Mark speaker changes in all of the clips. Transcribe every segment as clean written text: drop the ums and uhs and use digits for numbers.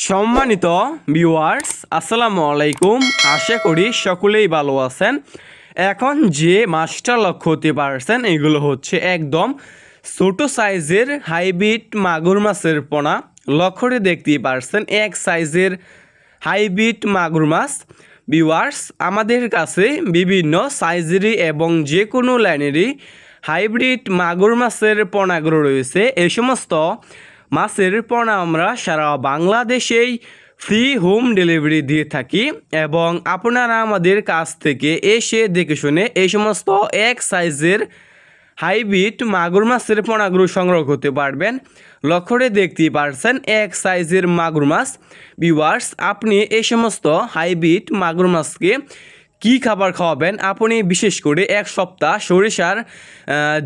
Speaker 1: সম্মানিত ভিউয়ার্স, আসসালামু আলাইকুম। আশা করি সকলেই ভালো আছেন। এখন যে মাছটা লক্ষ্য করতে পারছেন এগুলো হচ্ছে একদম ছোট সাইজের হাইব্রিড মাগুর মাছের পোনা। লক্ষ্যটি দেখতেই পারছেন এক সাইজের হাইব্রিড মাগুর মাছ। ভিউয়ার্স, আমাদের কাছে বিভিন্ন সাইজেরই এবং যে কোনো লাইনেরই হাইব্রিড মাগুর মাছের পোনাগুলো রয়েছে। এই সমস্ত মাছের পোনা আমরা সারা বাংলাদেশেই ফ্রি হোম ডেলিভারি দিয়ে থাকি এবং আপনারা আমাদের কাছ থেকে এসে দেখে শুনে এই সমস্ত এক সাইজের হাইব্রিড মাগুর মাছের পোনাগুলো সংগ্রহ করতে পারবেন। লক্ষ্যে দেখতেই পারছেন এক সাইজের মাগুর মাছ। ভিউয়ার্স, আপনি এই সমস্ত হাইব্রিড মাগুর মাছকে কি খাবার খাওয়াবেন? আপনি বিশেষ করে এক সপ্তাহ সরিষার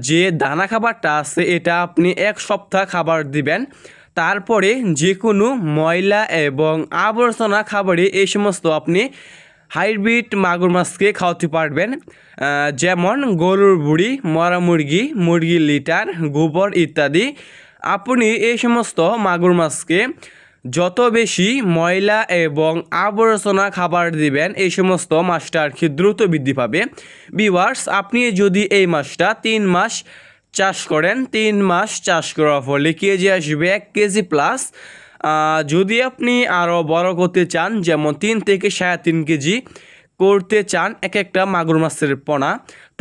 Speaker 1: যে দানা খাবারটা আছে এটা আপনি এক সপ্তাহ খাবার দিবেন। তারপরে যে কোনো ময়লা এবং আবর্জনা খাবারে এই সমস্ত আপনি হাইব্রিড মাগুর মাছকে খাওয়াতে পারবেন। যেমন গরুর বুড়ি, মরা মুরগি, মুরগির লিটার, গোবর ইত্যাদি। আপনি এই সমস্ত মাগুর মাছকে যত বেশি ময়লা এবং আবর্জনা খাবার দিবেন এই সমস্ত মাছটা আর কি দ্রুত বৃদ্ধি পাবে। ভিউয়ার্স, আপনি যদি এই মাছটা 3 মাস চাষ করেন, 3 মাস চাষ করার ফলে কেজি আসবে 1 কেজি প্লাস। যদি আপনি আরও বড় করতে চান, যেমন 3 থেকে 3.5 কেজি করতে চান এক একটা মাগুর মাছের পোনা,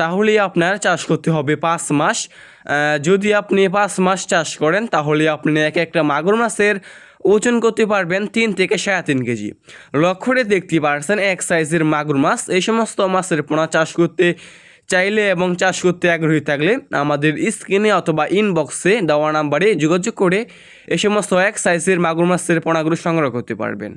Speaker 1: তাহলে আপনার চাষ করতে হবে 5 মাস। যদি আপনি 5 মাস চাষ করেন তাহলে আপনি এক একটা মাগুর মাছের ওজন করতে পারবেন 3 থেকে 3.5 কেজি। লক্ষ্যে দেখতে পারছেন এক সাইজের মাগুর মাছ। এই সমস্ত মাছের পোনা চাষ করতে চাইলে এবং চাষ করতে আগ্রহী থাকলে আমাদের স্ক্রিনে অথবা ইনবক্সে দেওয়া নাম্বারে যোগাযোগ করে এই সমস্ত এক সাইজের মাগুর মাছের পোনাগুলো সংগ্রহ করতে পারবেন।